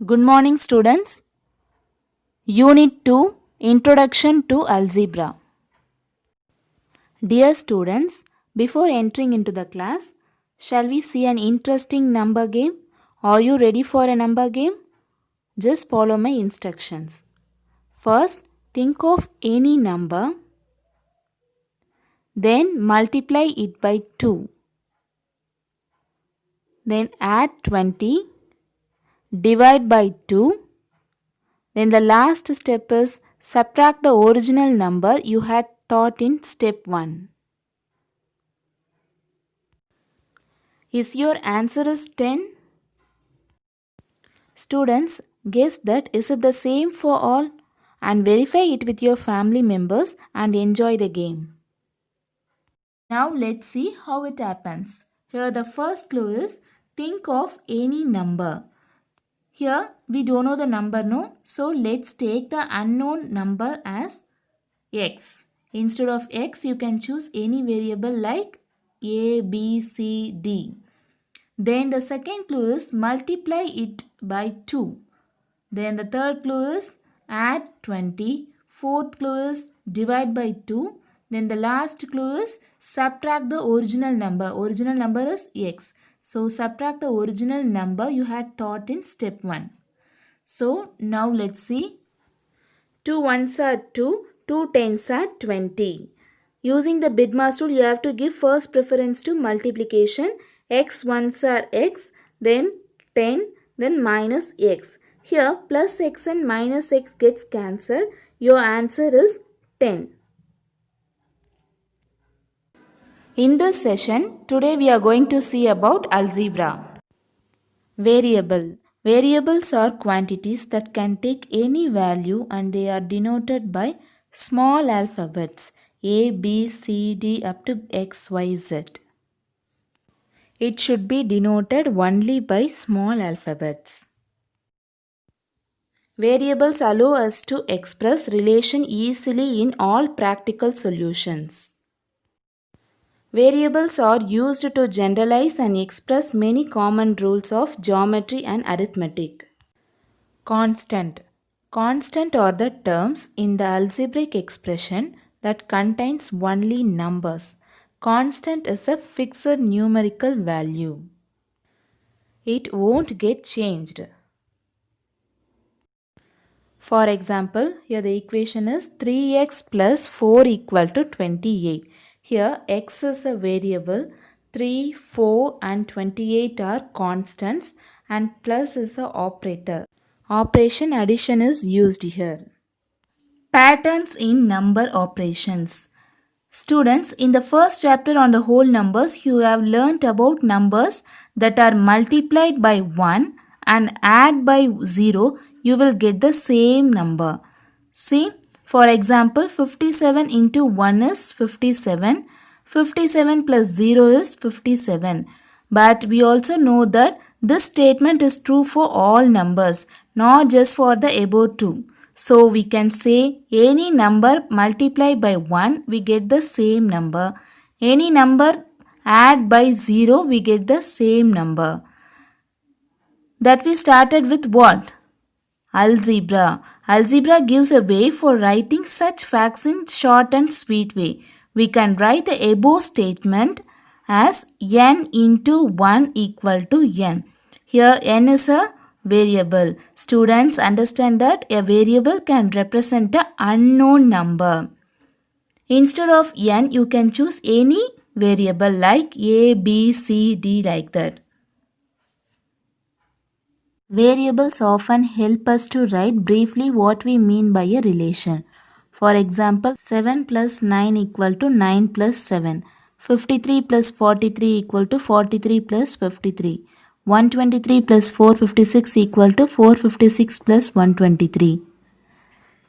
Good morning, students. Unit 2 Introduction to Algebra. Dear students, before entering into the class, shall we see an interesting number game? Are you ready for a number game? Just follow my instructions. First, think of any number, then multiply it by 2. Then add 20, divide by 2. Then the last step is subtract the original number you had thought in step 1. Is your answer is 10? Students, guess that is it the same for all and verify it with your family members and enjoy the game. Now let's see how it happens. Here the first clue is think of any number. Here we don't know the number, no? So let's take the unknown number as x. Instead of x, you can choose any variable like a, b, c, d. Then the second clue is multiply it by 2. Then the third clue is add 20. Fourth clue is divide by 2. Then the last clue is subtract the original number. Original number is x. So subtract the original number you had thought in step 1. So now let's see. 2 ones are 2, 2 tens are 20. Using the BIDMAS tool, you have to give first preference to multiplication. X ones are x, then 10, then minus x. Here plus x and minus x gets cancelled. Your answer is 10. In this session, today we are going to see about algebra. Variable. Variables are quantities that can take any value and they are denoted by small alphabets A, B, C, D up to X, Y, Z. It should be denoted only by small alphabets. Variables allow us to express relation easily in all practical solutions. Variables are used to generalize and express many common rules of geometry and arithmetic. Constant. Constant are the terms in the algebraic expression that contains only numbers. Constant is a fixed numerical value. It won't get changed. For example, here the equation is 3x plus 4 equal to 28. Here x is a variable, 3, 4 and 28 are constants and plus is the operator. Operation addition is used here. Patterns in number operations. Students, in the first chapter on the whole numbers, you have learnt about numbers that are multiplied by 1 and add by 0, you will get the same number. See, for example, 57 into 1 is 57. 57 plus 0 is 57. But we also know that this statement is true for all numbers, not just for the above two. So we can say any number multiplied by 1, we get the same number. Any number add by 0, we get the same number. That we started with what? Algebra. Algebra gives a way for writing such facts in short and sweet way. We can write the above statement as n into 1 equal to n. Here n is a variable. Students understand that a variable can represent an unknown number. Instead of n, you can choose any variable like a, b, c, d like that. Variables often help us to write briefly what we mean by a relation. For example, 7 plus 9 equal to 9 plus 7. 53 plus 43 equal to 43 plus 53. 123 plus 456 equal to 456 plus 123.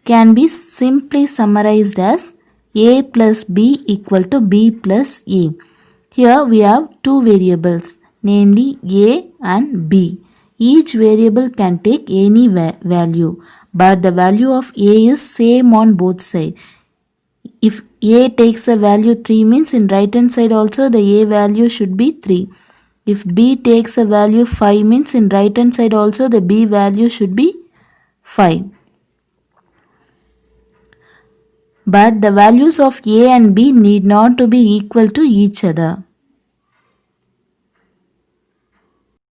Can be simply summarized as a plus b equal to b plus a. Here we have two variables, namely a and b. Each variable can take any value, but the value of a is same on both sides. If a takes a value 3 means in right hand side also the a value should be 3. If b takes a value 5 means in right hand side also the b value should be 5. But the values of a and b need not to be equal to each other.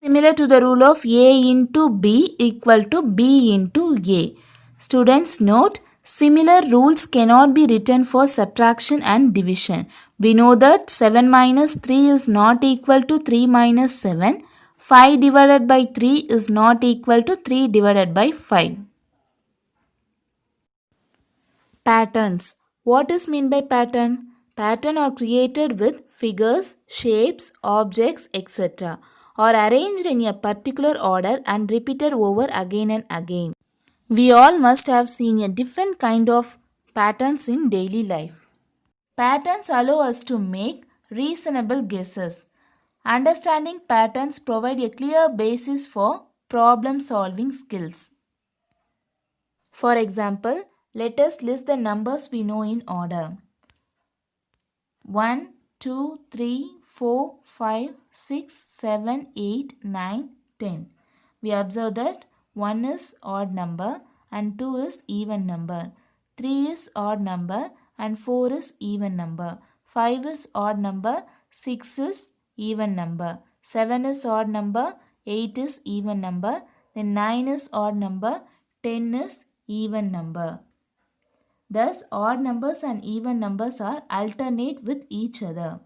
Similar to the rule of a into b equal to b into a. Students note, similar rules cannot be written for subtraction and division. We know that 7 minus 3 is not equal to 3 minus 7. 5 divided by 3 is not equal to 3 divided by 5. Patterns. What is meant by pattern? Pattern are created with figures, shapes, objects, etc. or arranged in a particular order and repeated over again and again. We all must have seen a different kind of patterns in daily life. Patterns allow us to make reasonable guesses. Understanding patterns provide a clear basis for problem solving skills. For example, let us list the numbers we know in order. 1, 2, 3, 4, 5, 6, 7, 8, 9, 10. We observe that 1 is odd number and 2 is even number. 3 is odd number and 4 is even number. 5 is odd number, 6 is even number. 7 is odd number, 8 is even number. Then 9 is odd number, 10 is even number. Thus, odd numbers and even numbers are alternate with each other.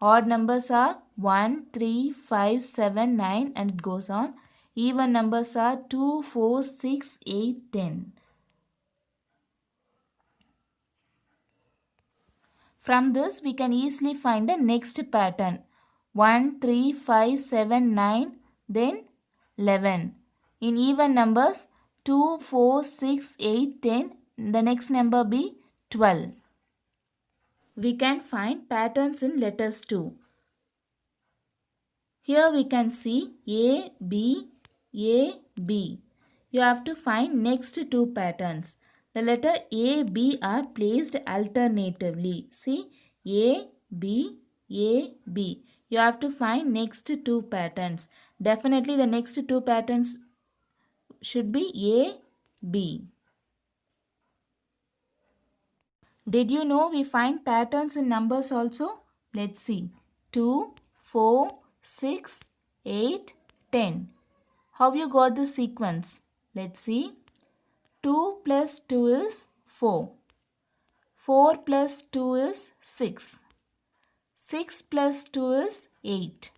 Odd numbers are 1, 3, 5, 7, 9 and it goes on. Even numbers are 2, 4, 6, 8, 10. From this, we can easily find the next pattern. 1, 3, 5, 7, 9, then 11. In even numbers, 2, 4, 6, 8, 10. The next number be 12. We can find patterns in letters too. Here we can see A, B, A, B. You have to find next two patterns. The letter A, B are placed alternatively. See A, B, A, B. You have to find next two patterns. Definitely the next two patterns should be A, B. Did you know we find patterns in numbers also? Let's see. 2, 4, 6, 8, 10. How you got the sequence? Let's see. 2 plus 2 is 4. 4 plus 2 is 6. 6 plus 2 is 8.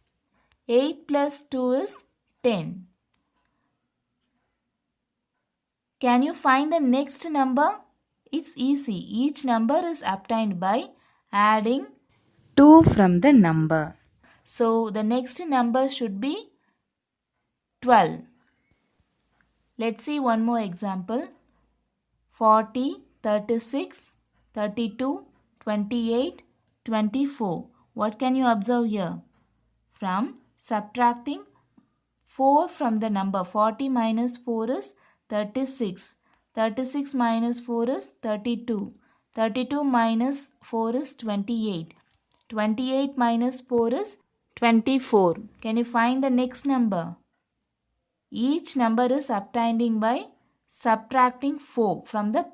8 plus 2 is 10. Can you find the next number? It's easy. Each number is obtained by adding 2 from the number. So the next number should be 12. Let's see one more example. 40, 36, 32, 28, 24. What can you observe here? From subtracting 4 from the number, 40 minus 4 is 36. 36 minus 4 is 32. 32 minus 4 is 28. 28 minus 4 is 24. Can you find the next number? Each number is obtained by subtracting 4 from the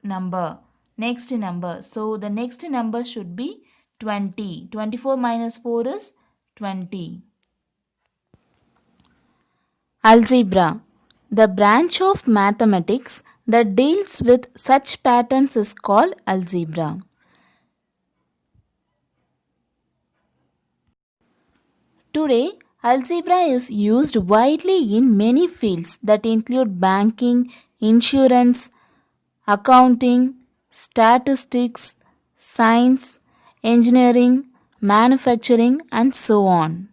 number. Next number. So the next number should be 20. 24 minus 4 is 20. Algebra. The branch of mathematics that deals with such patterns is called algebra. Today, algebra is used widely in many fields that include banking, insurance, accounting, statistics, science, engineering, manufacturing, and so on.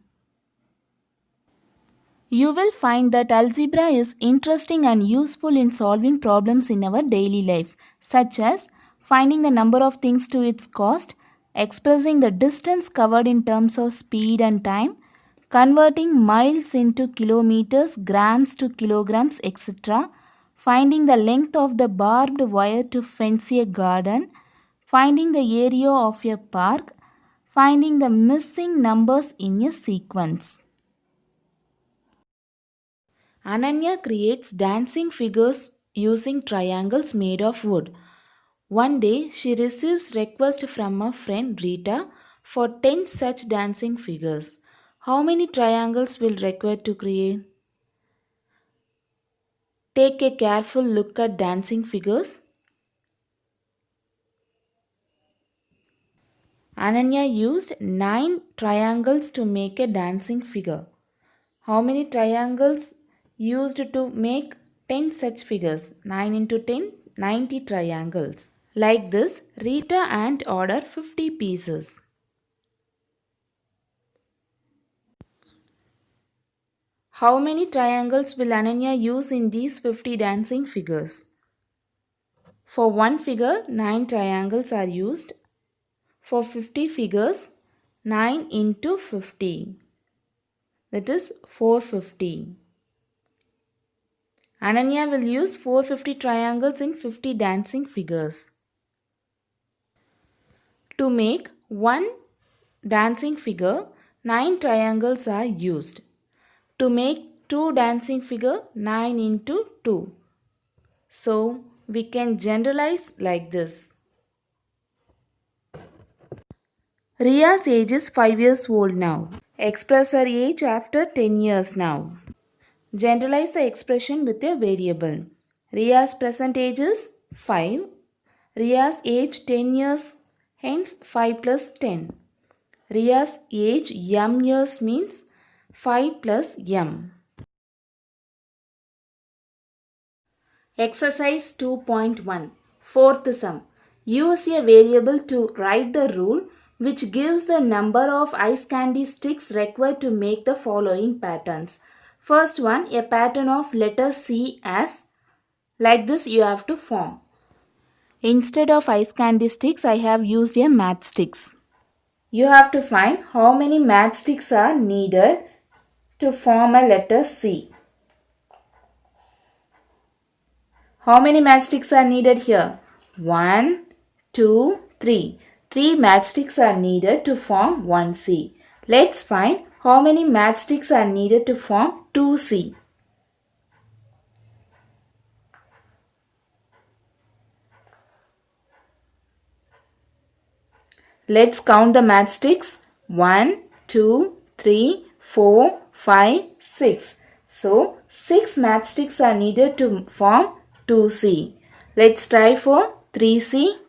You will find that algebra is interesting and useful in solving problems in our daily life, such as finding the number of things to its cost, expressing the distance covered in terms of speed and time, converting miles into kilometers, grams to kilograms, etc., finding the length of the barbed wire to fence a garden, finding the area of a park, finding the missing numbers in a sequence. Ananya creates dancing figures using triangles made of wood. One day, she receives request from a friend Rita for 10 such dancing figures. How many triangles will require to create? Take a careful look at dancing figures. Ananya used 9 triangles to make a dancing figure. How many triangles used to make 10 such figures? 9 into 10, 90 triangles. Like this, Rita and order 50 pieces. How many triangles will Ananya use in these 50 dancing figures? For one figure, 9 triangles are used. For 50 figures, 9 into 50. That is 450. Ananya will use 450 triangles in 50 dancing figures. To make one dancing figure, 9 triangles are used. To make two dancing figure, 9 into 2. So, we can generalize like this. Ria's age is 5 years old now. Express her age after 10 years now. Generalize the expression with a variable. Ria's present age is 5. Ria's age 10 years, hence 5 plus 10. Ria's age m years means 5 plus m. Exercise 2.1. Fourth sum. Use a variable to write the rule which gives the number of ice candy sticks required to make the following patterns. First one, a pattern of letter C as like this you have to form. Instead of ice candy sticks, I have used a matchsticks. You have to find how many matchsticks are needed to form a letter C. How many matchsticks are needed here? 1, 2, 3. 3 matchsticks are needed to form 1C. Let's find how many matchsticks are needed to form 2C. Let's count the matchsticks. 1, 2, 3, 4, 5, 6. So, 6 matchsticks are needed to form 2C. Let's try for 3C.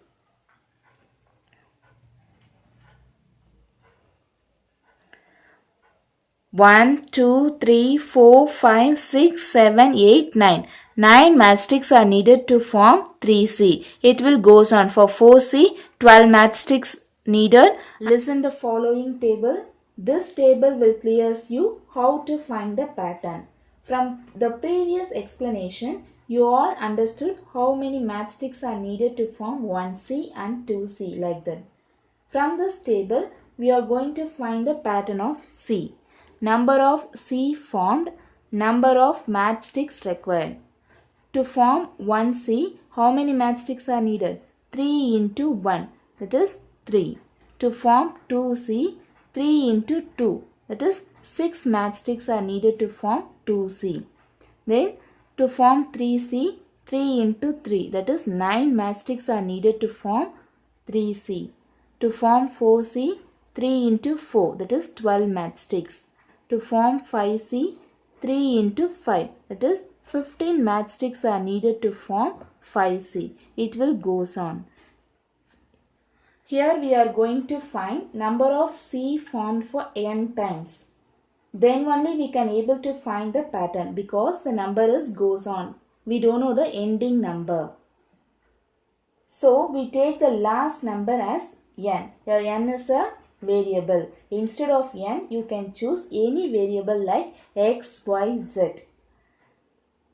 1, 2, 3, 4, 5, 6, 7, 8, 9. 9 matchsticks are needed to form 3C. It will goes on for 4C, 12 matchsticks needed. Listen the following table. This table will clear you how to find the pattern. From the previous explanation, you all understood how many matchsticks are needed to form 1C and 2C like that. From this table, we are going to find the pattern of C. Number of C formed, number of matchsticks required. To form 1C, how many matchsticks are needed? 3 into 1, that is 3. To form 2C, 3 into 2, that is 6 matchsticks are needed to form 2C. Then to form 3C, 3 into 3, that is 9 matchsticks are needed to form 3C. To form 4C, 3 into 4, that is 12 matchsticks. To form 5C, 3 into 5, that is 15 matchsticks are needed to form 5C. It will goes on. Here we are going to find number of C formed for n times. Then only we can able to find the pattern because the number is goes on. We don't know the ending number. So we take the last number as n. Here n is a variable. Instead of n, you can choose any variable like x, y, z.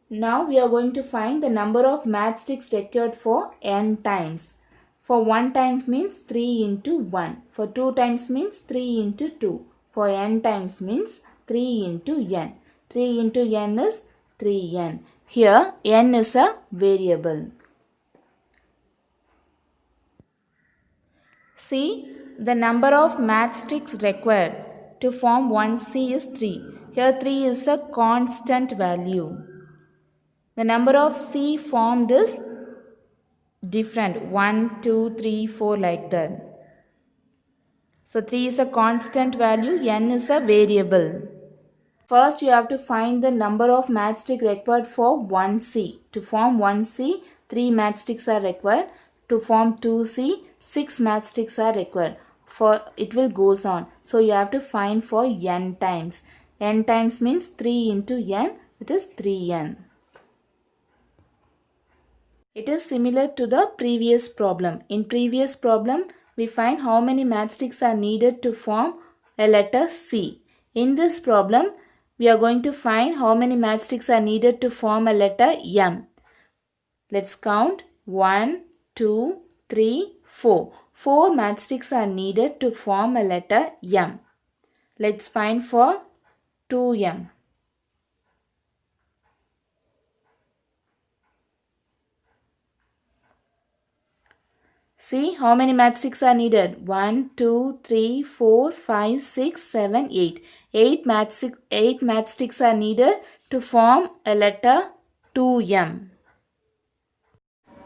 Now we are going to find the number of matchsticks required for n times. For 1 times means 3 into 1. For 2 times means 3 into 2. For n times means 3 into n. 3 into n is 3n. Here n is a variable. See, The number of matchsticks required to form 1C is 3. Here 3 is a constant value. The number of C formed is different, 1, 2, 3, 4 like that. So 3 is a constant value, n is a variable. First you have to find the number of matchsticks required for 1C. To form 1C, 3 matchsticks are required. To form 2C, 6 matchsticks are required. For it will goes on. So you have to find for n times. N times means 3 into n, it is 3n. It is similar to the previous problem. In previous problem, we find how many matchsticks are needed to form a letter C. In this problem, we are going to find how many matchsticks are needed to form a letter M. Let's count 1, 2, 3, 4. 4 matchsticks are needed to form a letter M. Let's find for 2M. See how many matchsticks are needed. 1, 2, 3, 4, 5, 6, 7, 8. 8 matchsticks are needed to form a letter 2M.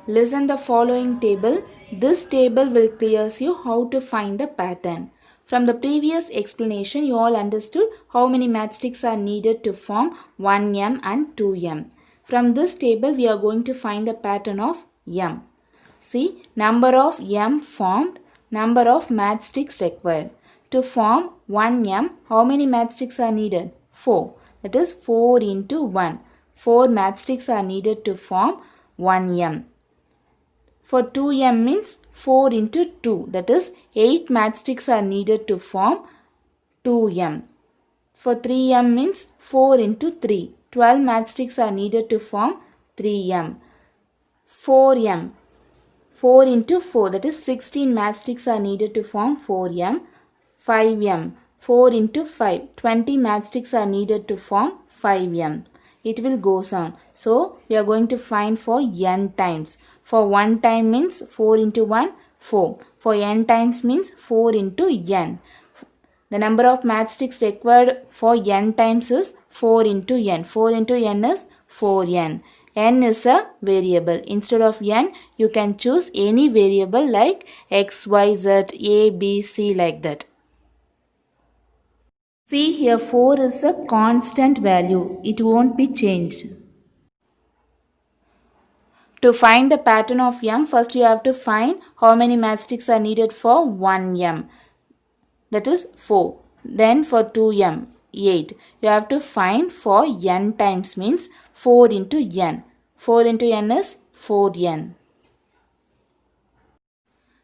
Listen the following table. This table will clear you how to find the pattern. From the previous explanation, you all understood how many matchsticks are needed to form 1M and 2M. From this table, we are going to find the pattern of M. See, number of M formed, number of matchsticks required. To form 1M, how many matchsticks are needed? 4. That is 4 into 1. 4 matchsticks are needed to form 1M. For 2M means 4 into 2. That is 8 matchsticks are needed to form 2M. For 3M means 4 into 3. 12 matchsticks are needed to form 3M. 4M. 4 into 4, that is 16 matchsticks are needed to form 4M. 5M. 4 into 5, 20 matchsticks are needed to form 5M. It will goes on. So, we are going to find for n times. For 1 time means 4 into 1, 4. For n times means 4 into n. The number of matchsticks required for n times is 4 into n. 4 into n is 4n. N is a variable. Instead of n, you can choose any variable like x, y, z, a, b, c like that. See here 4 is a constant value. It won't be changed. To find the pattern of M, first you have to find how many matchsticks are needed for 1M. That is 4. Then for 2M, 8. You have to find for n times means 4 into n. 4 into n is 4n.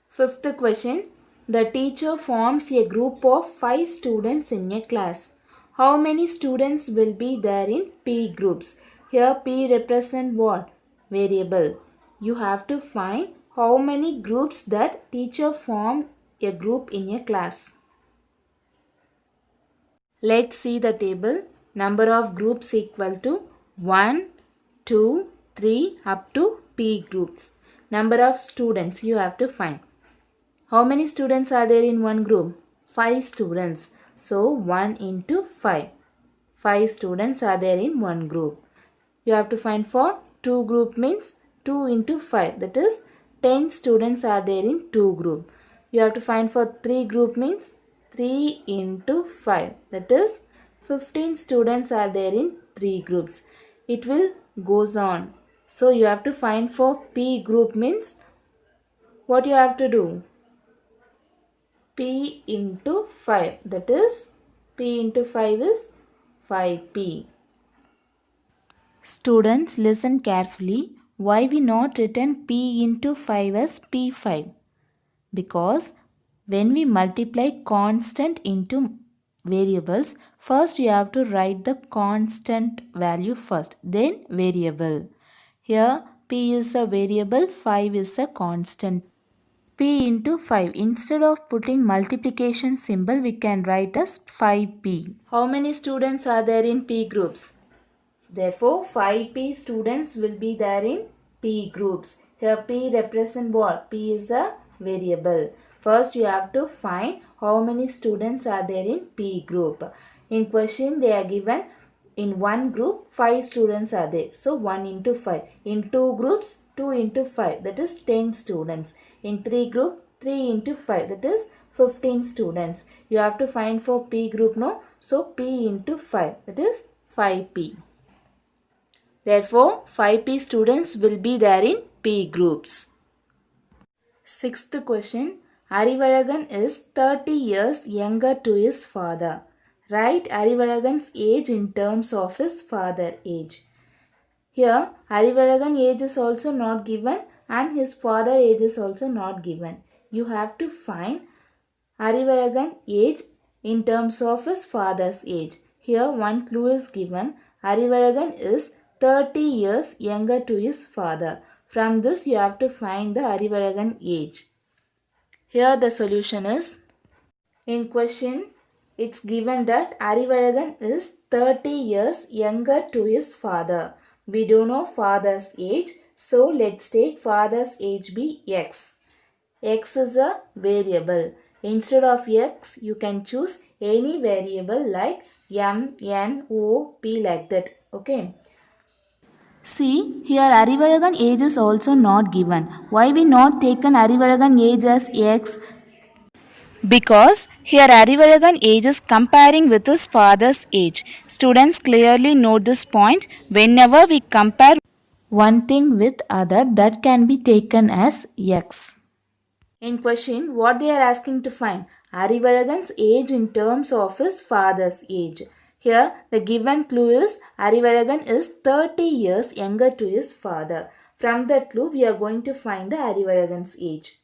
Fifth question. The teacher forms a group of 5 students in a class. How many students will be there in P groups? Here P represent what? Variable. You have to find how many groups that teacher formed a group in a class. Let's see the table. Number of groups equal to 1, 2, 3 up to P groups. Number of students you have to find. How many students are there in one group? 5 students. So 1 into 5. 5 students are there in one group. You have to find for 2 group means 2 into 5. That is 10 students are there in 2 group. You have to find for 3 group means 3 into 5. That is 15 students are there in 3 groups. It will goes on. So you have to find for P group means what you have to do? P into 5. That is P into 5 is 5P. Students, listen carefully. Why we not written P into 5 as P5? Because when we multiply constant into variables, first you have to write the constant value first, then variable. Here P is a variable, 5 is a constant. P into 5. Instead of putting multiplication symbol, we can write as 5P. How many students are there in P groups? Therefore, 5P students will be there in P groups. Here P represent what? P is a variable. First you have to find how many students are there in P group. In question they are given in one group 5 students are there. So 1 into 5. In 2 groups 2 into 5, that is 10 students. In 3 group 3 into 5, that is 15 students. You have to find for P group, no? So P into 5, that is 5P. Therefore 5P students will be there in P groups. Sixth question. Arivalagan is 30 years younger to his father. Write Arivalagan's age in terms of his father age. Here, Arivalagan age is also not given and his father age is also not given. You have to find Arivalagan age in terms of his father's age. Here, one clue is given. Arivalagan is 30 years younger to his father. From this, you have to find the Arivalagan age. Here, the solution is, in question, it's given that Arivalagan is 30 years younger to his father. We don't know father's age, so let's take father's age be x. X is a variable. Instead of x, you can choose any variable like m, n, o, p like that. Okay. See, here Arivalagan age is also not given. Why we not taken Arivalagan age as x? Because here Arivalagan age is comparing with his father's age. Students clearly note this point. Whenever we compare one thing with other, that can be taken as x. In question, what they are asking to find? Arivalagan's age in terms of his father's age. Here, the given clue is Arivalagan is 30 years younger to his father. From that clue, we are going to find the Arivalagan's age.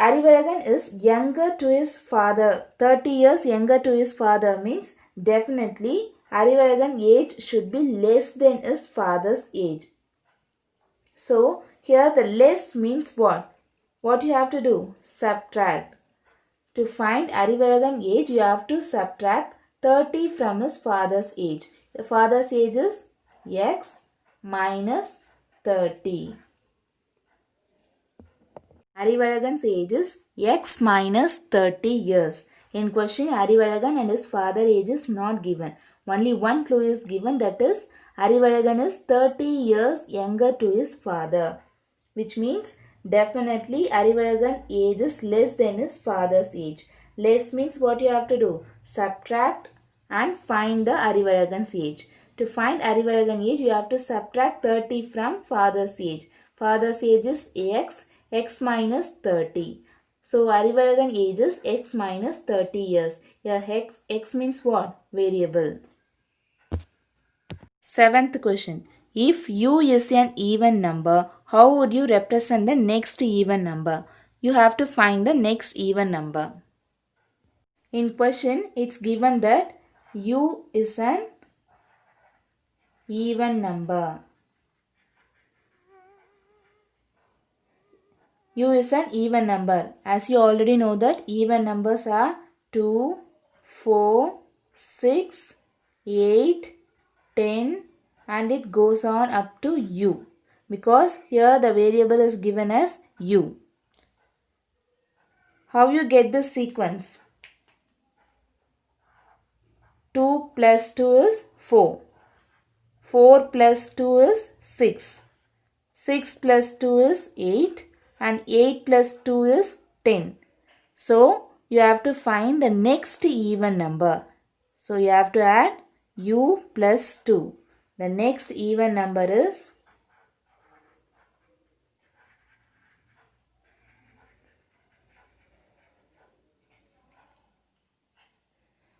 Arivalagan is younger to his father. 30 years younger to his father means definitely Arivalagan age should be less than his father's age. So, here the less means what? What you have to do? Subtract. To find Arivalagan age, you have to subtract 30 from his father's age. The father's age is x minus 30. Arivalagan's age is x minus 30 years. In question, Arivalagan and his father age is not given. Only one clue is given, that is Arivalagan is 30 years younger to his father. Which means definitely Arivalagan age is less than his father's age. Less means what you have to do? Subtract and find the Arivalagan's age. To find Arivalagan age, you have to subtract 30 from father's age. Father's age is x minus 30. So Arivalagan age is x minus 30 years. Here x means what? Variable. Seventh question. If u is an even number, how would you represent the next even number? You have to find the next even number. In question, it's given that u is an even number. U is an even number. As you already know that even numbers are 2, 4, 6, 8, 10 and it goes on up to u. Because here the variable is given as u. How you get this sequence? 2 plus 2 is 4. 4 plus 2 is 6. 6 plus 2 is 8. And 8 plus 2 is 10. So, you have to find the next even number. So, you have to add u plus 2. The next even number is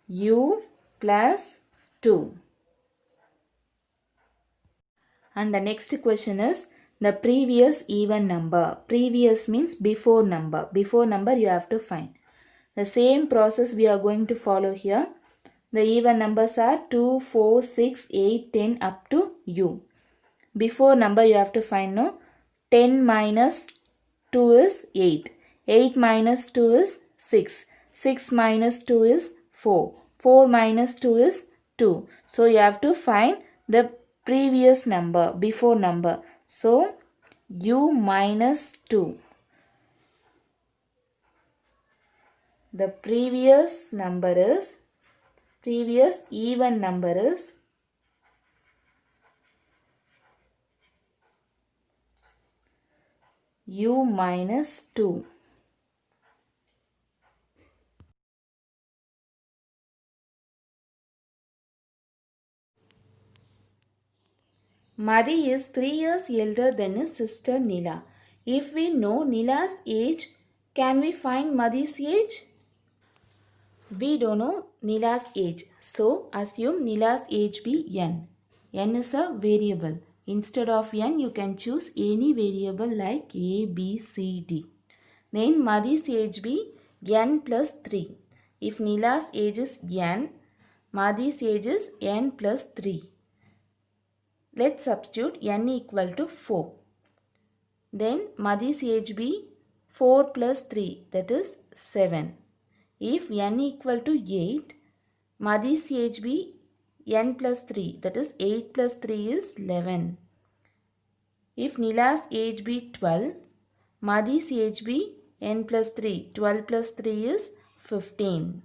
u plus 2. And the next question is the previous even number. Previous means before number. Before number you have to find. The same process we are going to follow here. The even numbers are 2, 4, 6, 8, 10 up to u. Before number you have to find, no? 10 minus 2 is 8. 8 minus 2 is 6. 6 minus 2 is 4. 4 minus 2 is 2. So you have to find the previous number, before number. So, u minus 2. The previous even number is u minus 2. Madhi is 3 years elder than his sister Nila. If we know Nila's age, can we find Madhi's age? We don't know Nila's age. So assume Nila's age be n. N is a variable. Instead of n, you can choose any variable like a, b, c, d. Then Madhi's age be n plus 3. If Nila's age is n, Madhi's age is n plus 3. Let's substitute n equal to 4. Then Madhi's age be 4 plus 3, that is 7. If n equal to 8, Madhi's age be n plus 3, that is 8 plus 3 is 11. If Nila's age be 12, Madhi's age be n plus 3, 12 plus 3 is 15.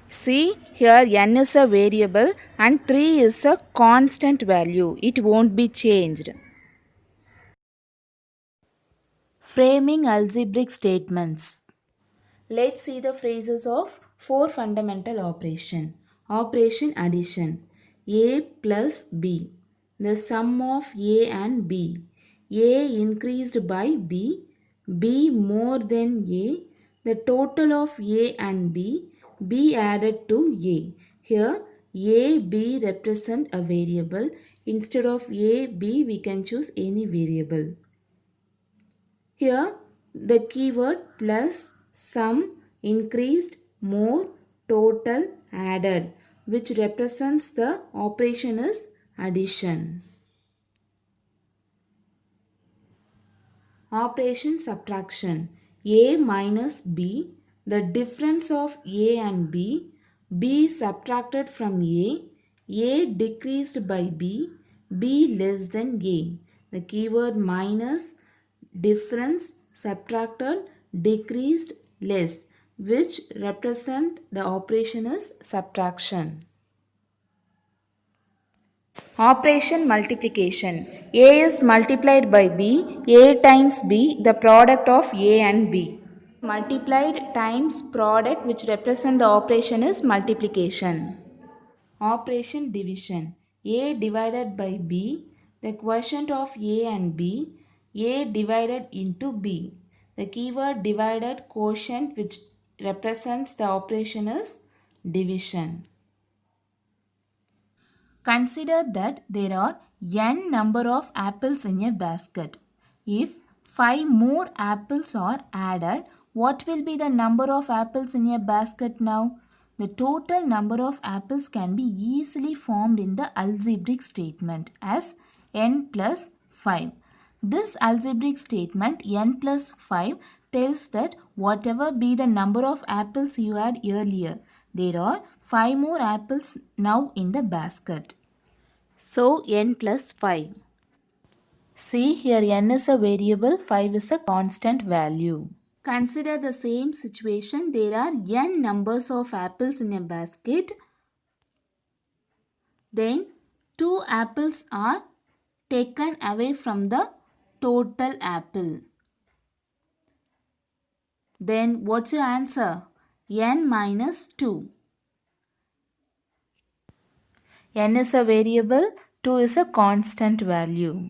See, here n is a variable and 3 is a constant value. It won't be changed. Framing algebraic statements. Let's see the phrases of 4 fundamental operation. Operation addition. A plus B. The sum of A and B. A increased by B. B more than A. The total of A and B. B added to A. Here A, B represent a variable. Instead of A, B we can choose any variable. Here the keyword plus, sum, increased, more, total, added, which represents the operation is addition. Operation subtraction. A minus B, the difference of A and B. B subtracted from A decreased by B, B less than A. The keyword minus, difference, subtracted, decreased, less, which represent the operation is subtraction. Operation multiplication. A is multiplied by B. A times B, the product of A and B. Multiplied times product, which represent the operation is multiplication. Operation division. A divided by B, the quotient of A and B. A divided into B. The keyword divided quotient, which represents the operation is division. Consider that there are n number of apples in a basket. If 5 more apples are added, what will be the number of apples in a basket now? The total number of apples can be easily formed in the algebraic statement as n plus 5. This algebraic statement n plus 5 tells that whatever be the number of apples you had earlier, there are 5 more apples now in the basket. So n plus 5. See, here n is a variable, 5 is a constant value. Consider the same situation. There are n numbers of apples in a basket. Then 2 apples are taken away from the total apple. Then what's your answer? N minus 2. N is a variable, 2 is a constant value.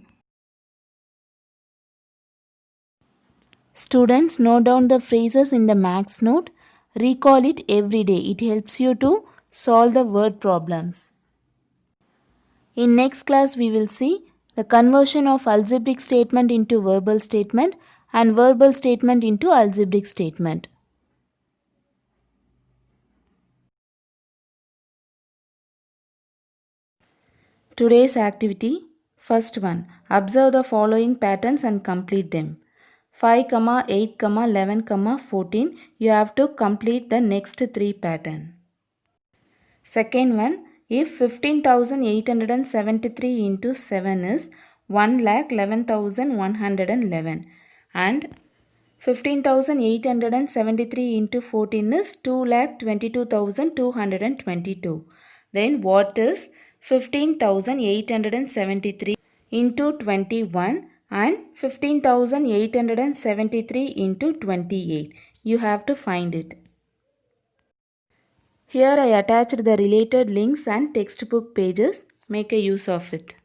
Students, note down the phrases in the max note. Recall it every day. It helps you to solve the word problems. In next class, we will see the conversion of algebraic statement into verbal statement and verbal statement into algebraic statement. Today's activity. First one. Observe the following patterns and complete them. 5, 8, 11, 14. You have to complete the next 3 pattern. Second one. If 15,873 into 7 is 1,11,111 and 15,873 into 14 is 2,22,222. Then what is 15,873 into 21 and 15,873 into 28? You have to find it. Here I attached the related links and textbook pages. Make a use of it.